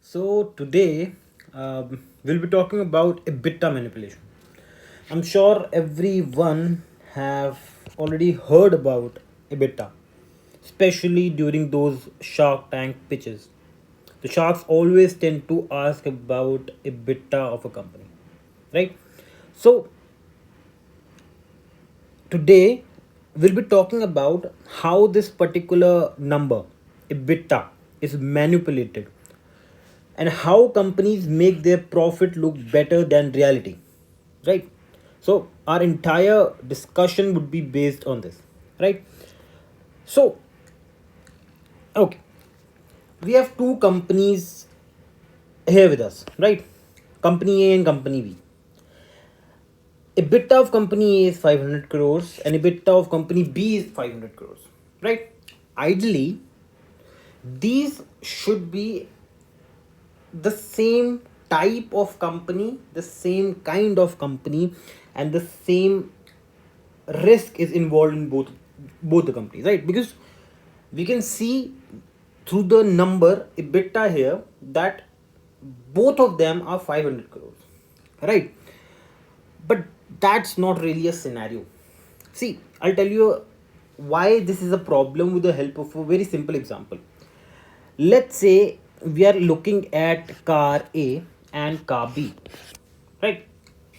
So today we'll be talking about EBITDA manipulation. I'm sure everyone have already heard about EBITDA, especially during those Shark Tank pitches. The sharks always tend to ask about EBITDA of a company, right? So today we'll be talking about how this particular number, EBITDA, is manipulated and how companies make their profit look better than reality, right? So our entire discussion would be based on this, right? So okay, we have two companies here with us, right? Company A and company B. EBITDA of company A is 500 crores and EBITDA of company B is 500 crores, right? Ideally these should be the same type of company, the same kind of company, and the same risk is involved in both the companies, right? Because we can see through the number EBITDA here that both of them are 500 crores, right? But that's not really a scenario. See, I'll tell you why this is a problem with the help of a very simple example. Let's say we are looking at car A and car B, right?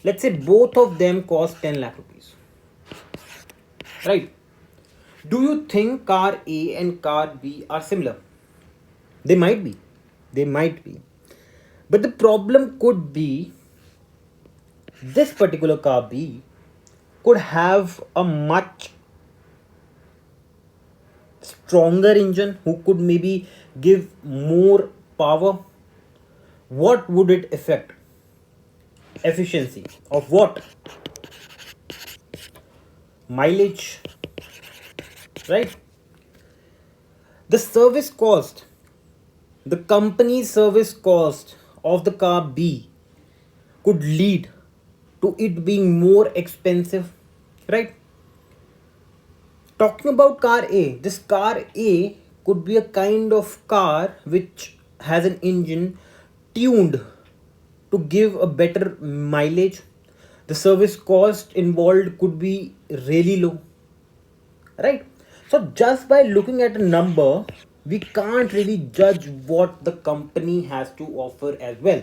Let's say both of them cost 10 lakh rupees, right? Do you think car A and car B are similar? They might be. They might be. But the problem could be this particular car B could have a much stronger engine who could maybe give more power. What would it affect? Efficiency of what? Mileage, right? The service cost, the company's service cost of the car B could lead to it being more expensive, right? Talking about car A, this car A could be a kind of car which has an engine tuned to give a better mileage. The service cost involved could be really low, right? So just by looking at a number we can't really judge what the company has to offer as well.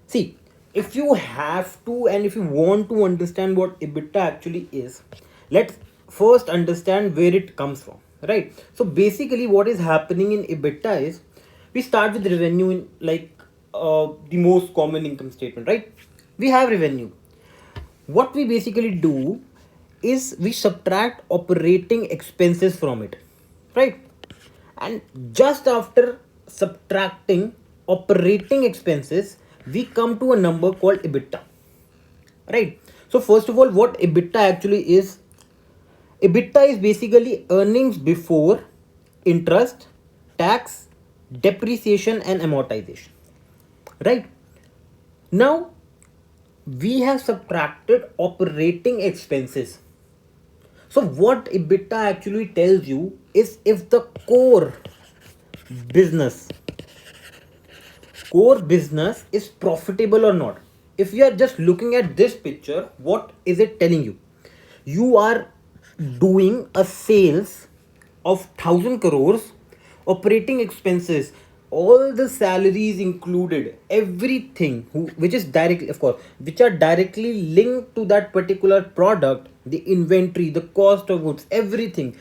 See, if you have to and if you want to understand what EBITDA actually is, let's first understand where it comes from, right? So basically what is happening in EBITDA is we start with revenue in like the most common income statement, right? We have revenue. What we basically do is we subtract operating expenses from it, right? And just after subtracting operating expenses we come to a number called EBITDA, right? So first of all, what EBITDA actually is, EBITDA is basically earnings before interest, tax, depreciation and amortization, right? Now we have subtracted operating expenses. So what EBITDA actually tells you is if the business core business is profitable or not. If you are just looking at this picture, what is it telling you? You are doing a sales of 1000 crores, operating expenses, all the salaries included, everything which is directly, of course, which are directly linked to that particular product, the inventory, the cost of goods, everything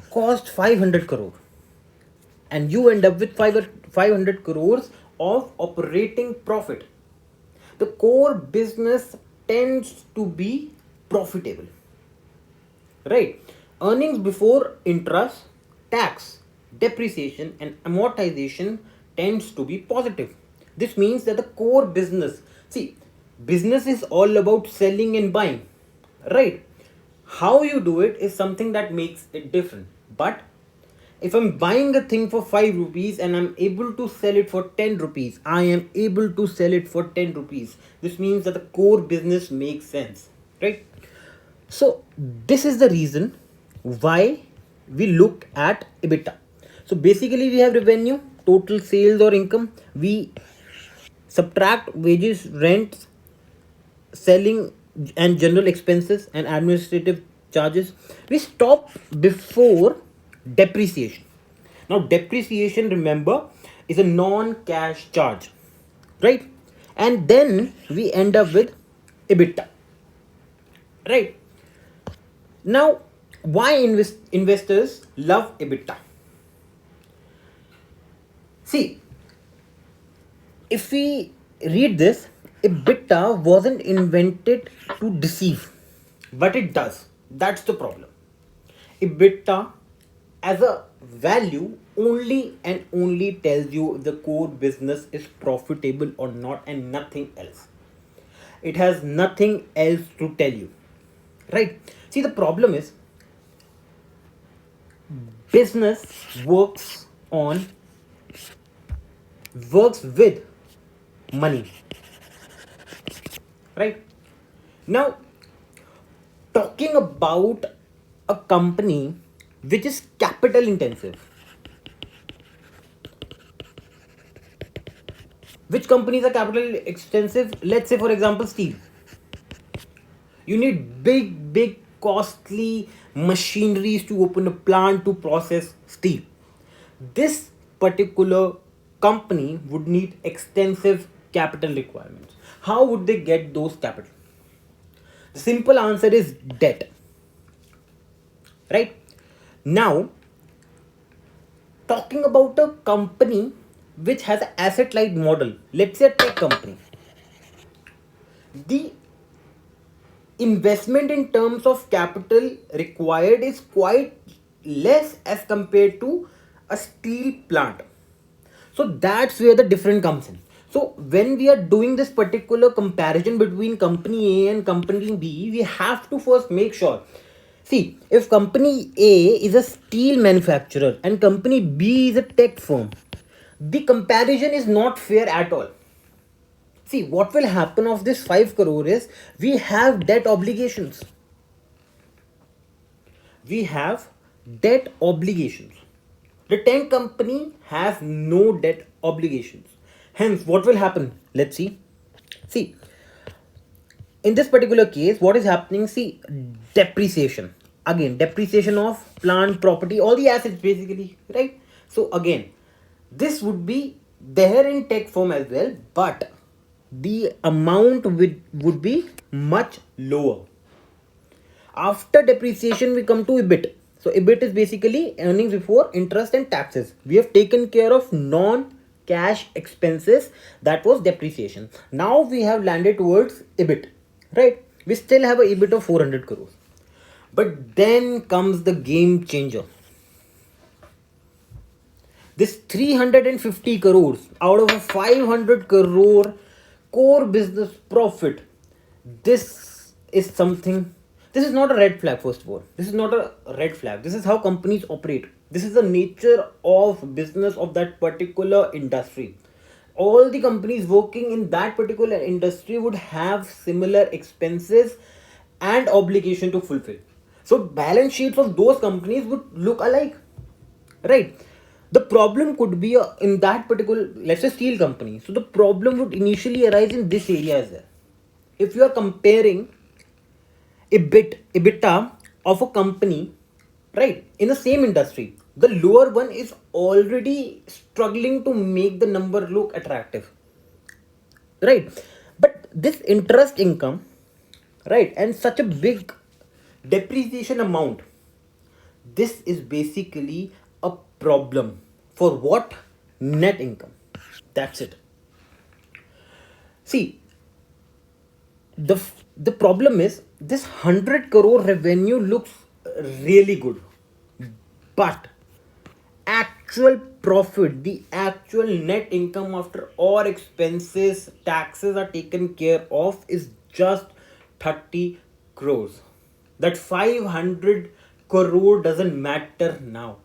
cost 500 crore, and you end up with 500 crores of operating profit. The core business tends to be profitable, right? Earnings before interest, tax, depreciation and amortization tends to be positive. This means that the core business, see, business is all about selling and buying, right? How you do it is something that makes it different. But if I'm buying a thing for 5 rupees and I'm able to sell it for 10 rupees, I am able to sell it for 10 rupees. This means that the core business makes sense, right? So this is the reason why we look at EBITDA. So basically we have revenue, total sales or income, we subtract wages, rents, selling and general expenses and administrative charges. We stop before depreciation. Now depreciation, remember, is a non-cash charge, right? And then we end up with EBITDA, right? Now, why investors love EBITDA? See, if we read this, EBITDA wasn't invented to deceive, but it does. That's the problem. EBITDA as a value only and only tells you if the core business is profitable or not, and nothing else. It has nothing else to tell you, right? See, the problem is business on works with money, right? Now, talking about a company which is capital intensive, which companies are capital extensive? Let's say, for example, steel. You need big costly machineries to open a plant to process steel. This particular company would need extensive capital requirements. How would they get those capital? The simple answer is debt, right? Now, talking about a company which has an asset light model, let's say a tech company, the investment in terms of capital required is quite less as compared to a steel plant. So that's where the difference comes in. So when we are doing this particular comparison between company A and company B, we have to first make sure. See, if company A is a steel manufacturer and company B is a tech firm, the comparison is not fair at all. See, what will happen of this 5 crore is we have debt obligations. We have debt obligations. The tank company has no debt obligations. Hence, what will happen? Let's see. See, in this particular case, what is happening? See, depreciation. Again, depreciation of plant, property, all the assets basically, right? So again, this would be there in tech form as well, but the amount would be much lower. After depreciation, we come to EBIT. So EBIT is basically earnings before interest and taxes. We have taken care of non-cash expenses, that was depreciation. Now we have landed towards EBIT, right? We still have a EBIT of 400 crores. But then comes the game changer. This 350 crores out of a 500 crore core business profit. This is something. This is not a red flag, first of all. This is not a red flag. This is how companies operate. This is the nature of business of that particular industry. All the companies working in that particular industry would have similar expenses and obligation to fulfill. So balance sheets of those companies would look alike, right? The problem could be in that particular, let's say, steel company. So the problem would initially arise in this area as well. If you are comparing EBITDA of a company, right, in the same industry, the lower one is already struggling to make the number look attractive, right? But this interest income, right, and such a big depreciation amount, this is basically a problem for what? Net income. That's it. See, the problem is this 100 crore revenue looks really good, but actual profit, the actual net income after all expenses, taxes are taken care of, is just 30 crores. That 500 crore doesn't matter now,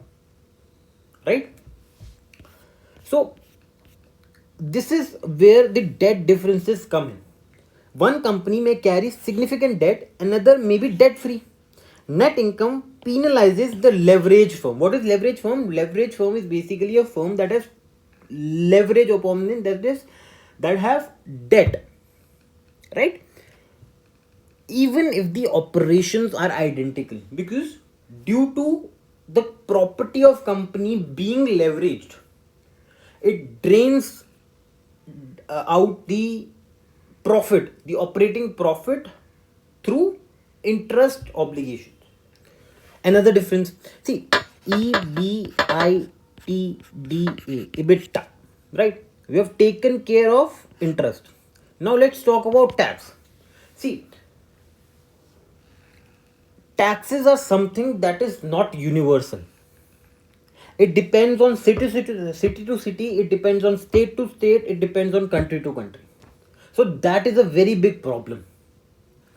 right? So this is where the debt differences come in. One company may carry significant debt, another may be debt free. Net income penalizes the leverage firm. What is leverage firm? Leverage firm is basically a firm that has leverage opponent that have debt, right? Even if the operations are identical, because due to the property of company being leveraged, it drains out the operating profit through interest obligations. Another difference, see, EBITDA, EBITDA, right? We have taken care of interest. Now let's talk about tax. See, taxes are something that is not universal. It depends on city to city, it depends on state to state, it depends on country to country. So that is a very big problem,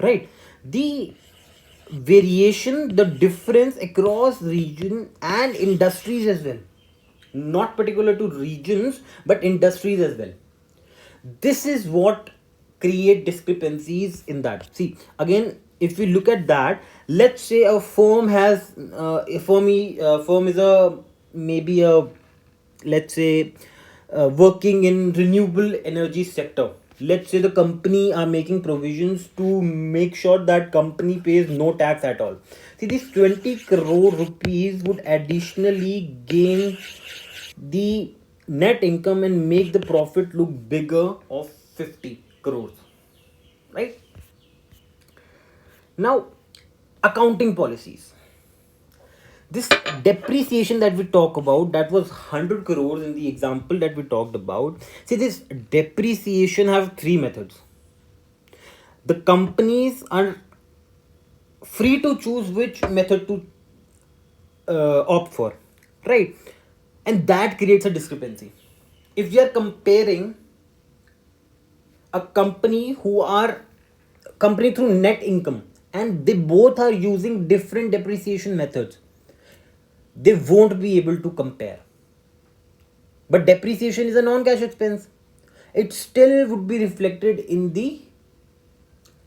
right? The variation, the difference across region and industries as well, not particular to regions but industries as well. This is what create discrepancies in that. See, again, if we look at that, let's say a firm has firm is a maybe a, let's say, working in renewable energy sector. Let's say the company are making provisions to make sure that company pays no tax at all. See, this 20 crore rupees would additionally gain the net income and make the profit look bigger of 50 crores, right? Now, accounting policies. This depreciation that we talk about, that was 100 crores in the example that we talked about. See, this depreciation have three methods. The companies are free to choose which method to opt for, right? And that creates a discrepancy. If we are comparing a company through net income and they both are using different depreciation methods, they won't be able to compare. But depreciation is a non-cash expense, it still would be reflected in the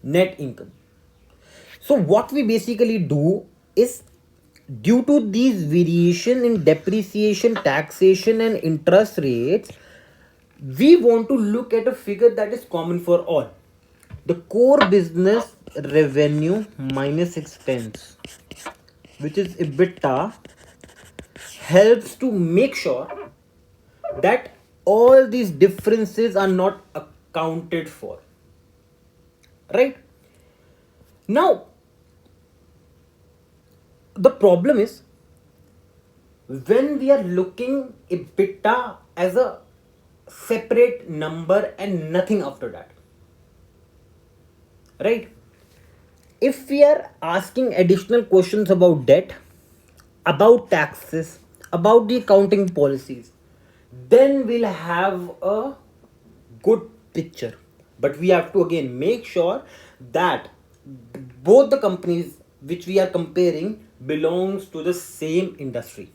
net income. So what we basically do is, due to these variation in depreciation, taxation and interest rates, we want to look at a figure that is common for all. The core business revenue minus expense, which is EBITDA, helps to make sure that all these differences are not accounted for, right? Now, the problem is when we are looking EBITDA as a separate number and nothing after that, right? If we are asking additional questions about debt, about taxes, about the accounting policies, then we'll have a good picture. But we have to again make sure that both the companies which we are comparing belongs to the same industry.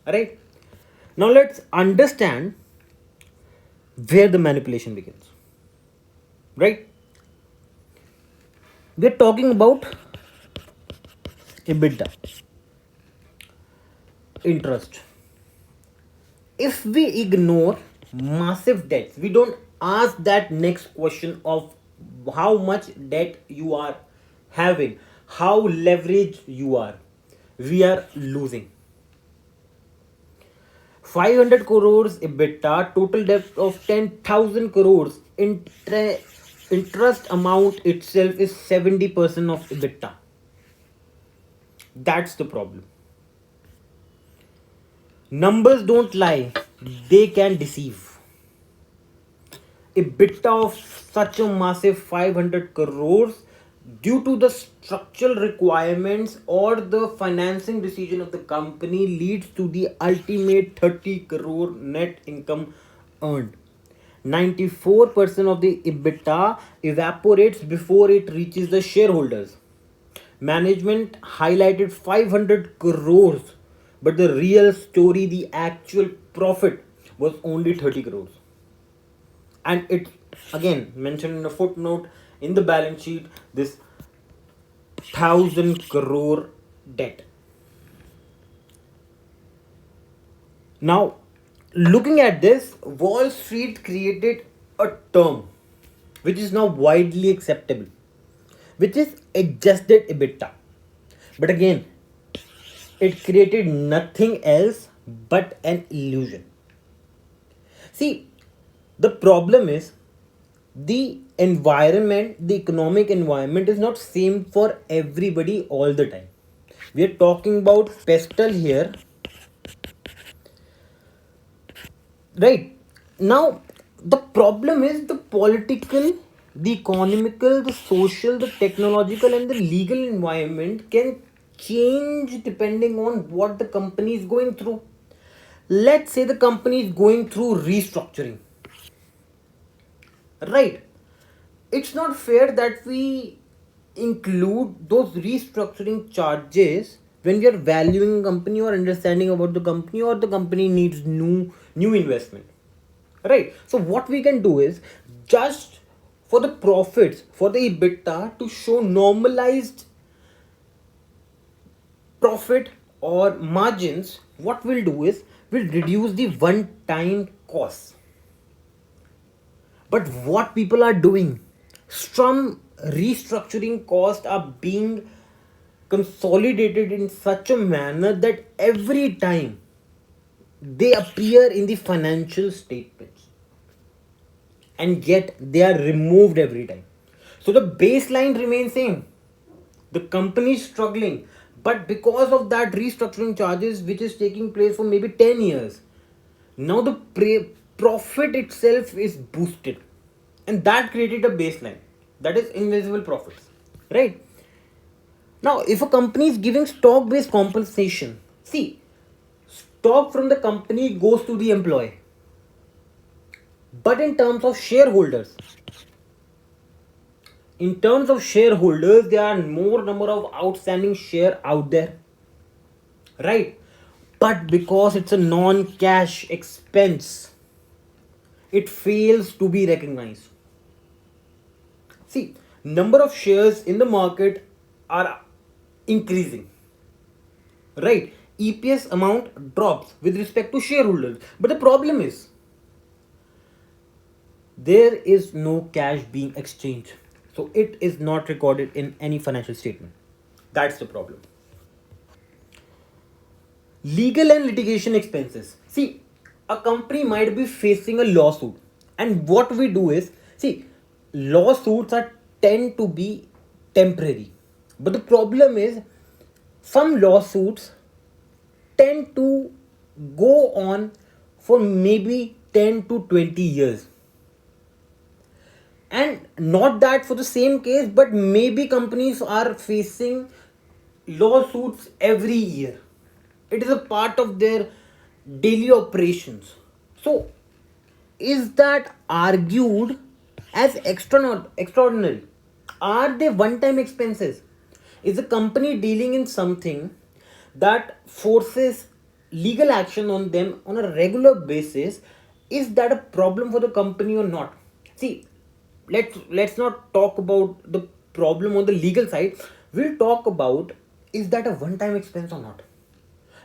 Alright? Now let's understand where the manipulation begins. Right? We're talking about EBITDA, interest. If we ignore massive debts, we don't ask that next question of how much debt you are having, how leveraged you are, we are losing. 500 crores EBITDA, total debt of 10,000 crores, interest amount itself is 70% of EBITDA. That's the problem. Numbers don't lie, they can deceive. EBITDA of such a massive 500 crores, due to the structural requirements or the financing decision of the company, leads to the ultimate 30 crore net income earned. 94% of the EBITDA evaporates before it reaches the shareholders. Management highlighted 500 crores, but the real story, the actual profit, was only 30 crores. And it again mentioned in a footnote in the balance sheet, this 1,000 crore debt. Now Looking at this, Wall Street created a term which is now widely acceptable, which is adjusted EBITDA. But again, it created nothing else but an illusion. See, the problem is the economic environment is not same for everybody all the time. We are talking about pestle here, right? Now, the problem is the political, the economical, the social, the technological, and the legal environment can change depending on what the company is going through. Let's say the company is going through restructuring, right? It's not fair that we include those restructuring charges when we are valuing a company or understanding about the company, or the company needs new investment, right? So what we can do is just for the profits, for the EBITDA to show normalized profit or margins, what we'll do is we'll reduce the one time costs. But what people are doing, some restructuring costs are being consolidated in such a manner that every time they appear in the financial statements, and yet they are removed every time. So the baseline remains same. The company is struggling, but because of that restructuring charges which is taking place for maybe 10 years, now the profit itself is boosted, and that created a baseline, that is invisible profits, right? Now if a company is giving stock based compensation, see, stock from the company goes to the employee, but in terms of shareholders there are more number of outstanding share out there, right? But because it's a non cash expense, it fails to be recognized. See, number of shares in the market are increasing, right? EPS amount drops with respect to shareholders, but the problem is there is no cash being exchanged, so it is not recorded in any financial statement. That's the problem. Legal and litigation expenses. See, a company might be facing a lawsuit, and what we do is, see, lawsuits are tend to be temporary, but the problem is some lawsuits tend to go on for maybe 10 to 20 years, and not that for the same case, but maybe companies are facing lawsuits every year. It is a part of their daily operations. So is that argued as extraordinary? Are they one time expenses? Is a company dealing in something that forces legal action on them on a regular basis? Is that a problem for the company or not? See, let's not talk about the problem on the legal side. We'll talk about, is that a one time expense or not?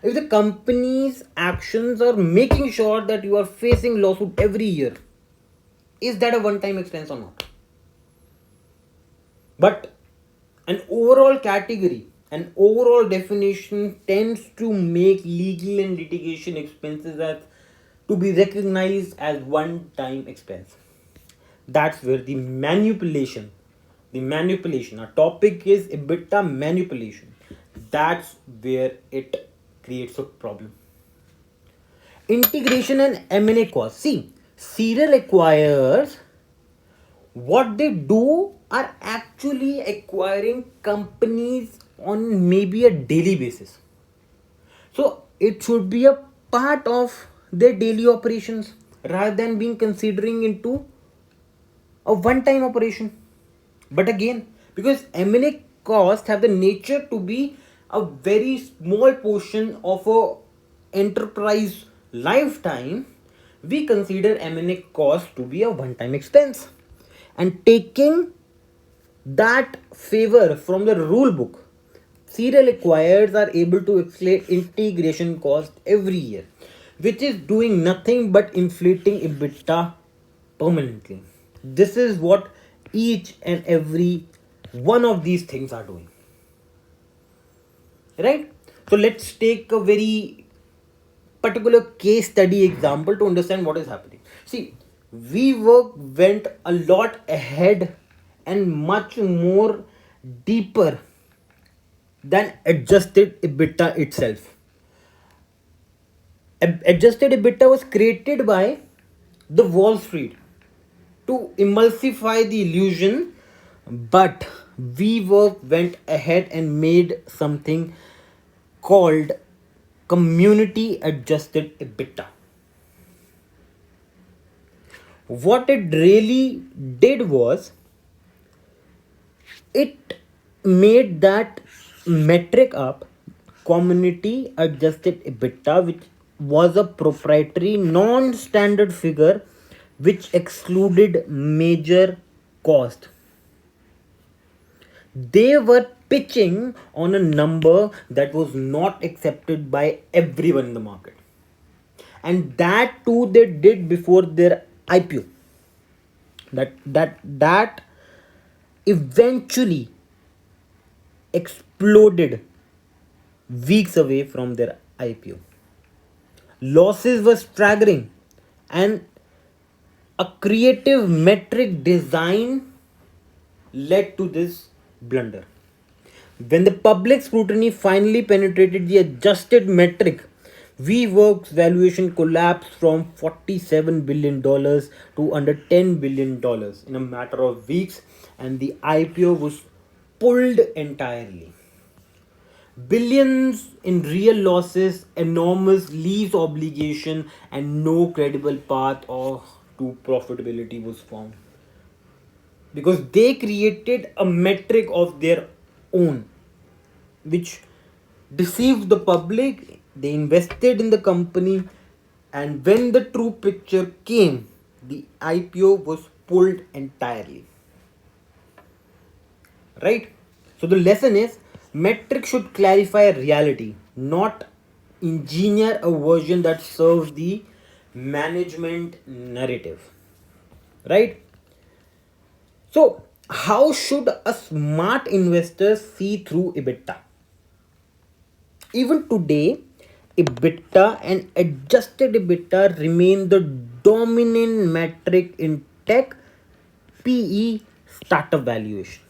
If the company's actions are making sure that you are facing lawsuit every year, is that a one time expense or not? But an overall category, an overall definition tends to make legal and litigation expenses as to be recognized as one time expense. That's where the manipulation, our topic is EBITDA manipulation. That's where it creates a problem. Integration and M&A costs. See, serial acquirers, what they do are actually acquiring companies on maybe a daily basis. So it should be a part of their daily operations rather than being considering into a one time operation. But again, because M&A costs have the nature to be a very small portion of a enterprise lifetime, we consider M&A cost to be a one time expense, and taking that favor from the rule book, serial acquirers are able to escalate integration cost every year. which is doing nothing but inflating EBITDA permanently. This is what each and every one of these things are doing. Right? So let's take a very particular case study example to understand what is happening. See, WeWork went a lot ahead and much more deeper than adjusted EBITDA itself. Adjusted EBITDA was created by the Wall Street to emulsify the illusion, but WeWork went ahead and made something called community adjusted EBITDA. What it really did was it made that metric up, community adjusted EBITDA, which was a proprietary non standard figure which excluded major cost. They were pitching on a number that was not accepted by everyone in the market, and that too they did before their IPO. That eventually exploded weeks away from their IPO. Losses were staggering, and a creative metric design led to this blunder. When the public scrutiny finally penetrated the adjusted metric, WeWork's valuation collapsed from $47 billion to under $10 billion in a matter of weeks, and the IPO was pulled entirely. Billions in real losses, enormous lease obligation, and no credible path to profitability was found because they created a metric of their own which deceived the public. They invested in the company, and when the true picture came, the IPO was pulled entirely. Right? So the lesson is metric should clarify reality, not engineer a version that serves the management narrative. Right? So, how should a smart investor see through EBITDA? Even today, EBITDA and adjusted EBITDA remain the dominant metric in tech PE startup valuation.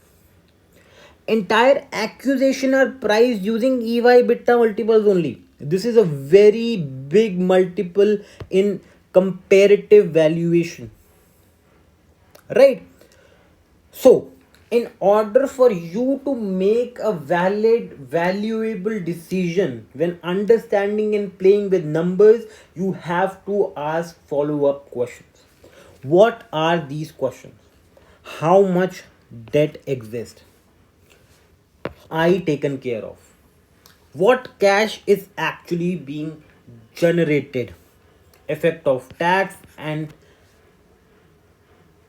Entire acquisition are priced using EY EBITDA multiples only. This is a very big multiple in comparative valuation. Right? So, in order for you to make a valid, valuable decision when understanding and playing with numbers, you have to ask follow up questions. What are these questions? How much debt exists? I taken care of? What cash is actually being generated? Effect of tax and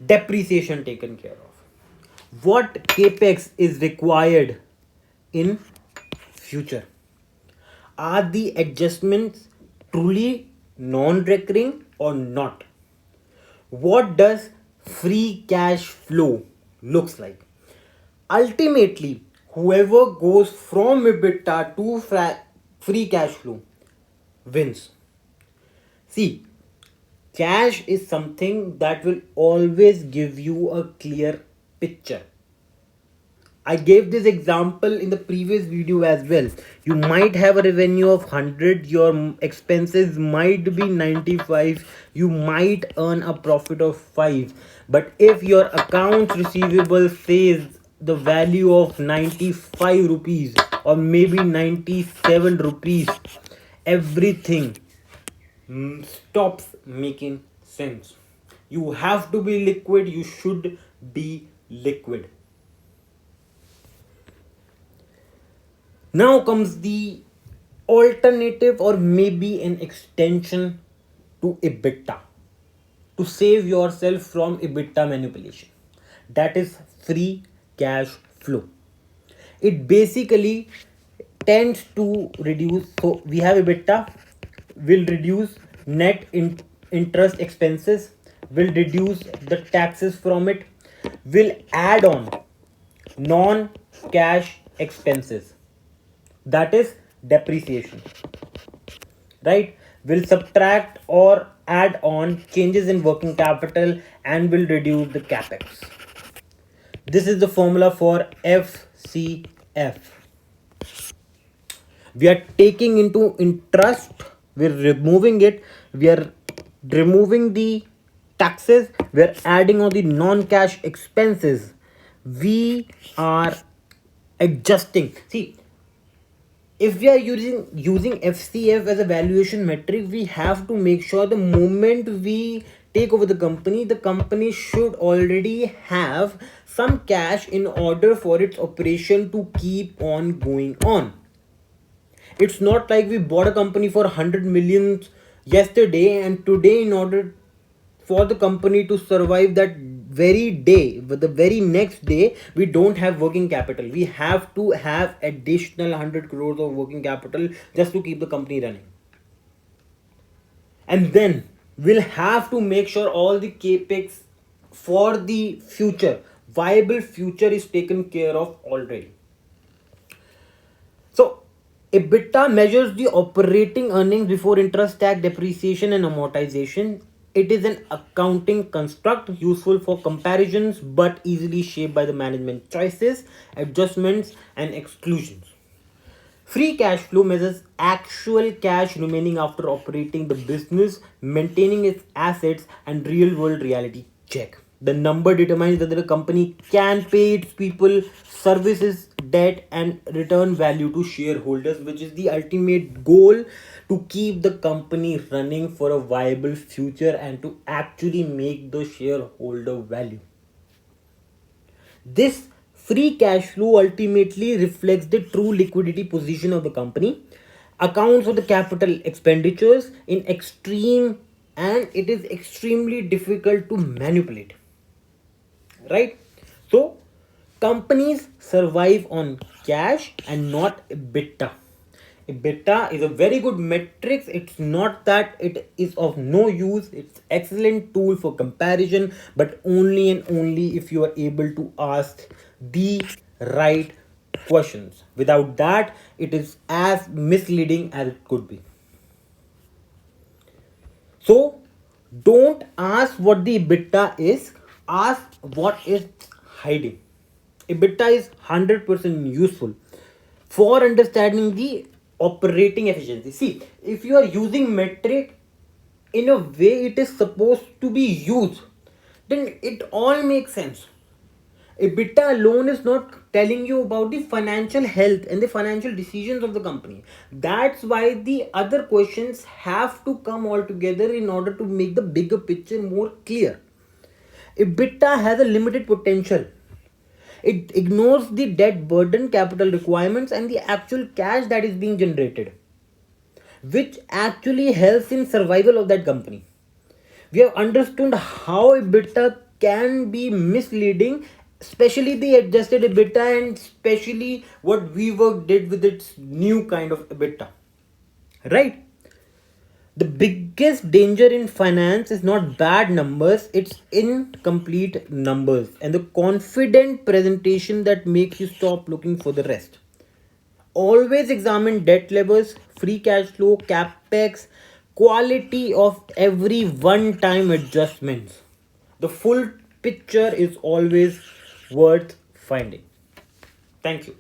depreciation taken care of. What capex is required in future? Are the adjustments truly non-recurring or not? What does free cash flow looks like? Ultimately, whoever goes from EBITDA to free cash flow wins. See, cash is something that will always give you a clear picture. I gave this example in the previous video as well. You might have a revenue of 100, your expenses might be 95, you might earn a profit of 5. But if your accounts receivable says the value of 95 rupees or maybe 97 rupees, everything stops making sense. You have to be liquid, you should be liquid. Now comes the alternative or maybe an extension to EBITDA to save yourself from EBITDA manipulation. That is free cash flow. It basically tends to reduce. So we have EBITDA will reduce interest expenses, will reduce the taxes from it, will add on non cash expenses, that is depreciation, right? Will subtract or add on changes in working capital and will reduce the capex. This is the formula for FCF. We are taking into interest, we're removing it, we are removing the taxes, we're adding on the non-cash expenses, we are adjusting. See, if we are using FCF as a valuation metric, we have to make sure the moment we take over the company should already have some cash in order for its operation to keep on going on. It's not like we bought a company for 100 million yesterday and today, in order for the company to survive that very day, but the very next day, we don't have working capital. We have to have additional 100 crores of working capital just to keep the company running. And then we'll have to make sure all the capex for the future, viable future, is taken care of already. So, EBITDA measures the operating earnings before interest, tax, depreciation, and amortization. It is an accounting construct useful for comparisons but easily shaped by the management choices, adjustments, and exclusions. Free cash flow measures actual cash remaining after operating the business, maintaining its assets, and real world reality check. The number determines whether a company can pay its people, services, debt, and return value to shareholders, which is the ultimate goal, to keep the company running for a viable future and to actually make the shareholder value. This free cash flow ultimately reflects the true liquidity position of the company, accounts for the capital expenditures in extreme, and it is extremely difficult to manipulate. Right? So, companies survive on cash and not EBITDA. EBITDA is a very good metric. It's not that it is of no use. It's excellent tool for comparison, but only and only if you are able to ask the right questions. Without that, it is as misleading as it could be. So, don't ask what the EBITDA is, ask what it's hiding. EBITDA is 100% useful for understanding the operating efficiency. See, if you are using metric in a way it is supposed to be used, then it all makes sense. EBITDA alone is not telling you about the financial health and the financial decisions of the company. That's why the other questions have to come all together in order to make the bigger picture more clear. EBITDA has a limited potential. It ignores the debt burden, capital requirements, and the actual cash that is being generated, which actually helps in survival of that company. We have understood how EBITDA can be misleading, especially the adjusted EBITDA, and especially what WeWork did with its new kind of EBITDA. Right? The biggest danger in finance is not bad numbers, it's incomplete numbers and the confident presentation that makes you stop looking for the rest. Always examine debt levels, free cash flow, capex, quality of every one time adjustments. The full picture is always worth finding. Thank you.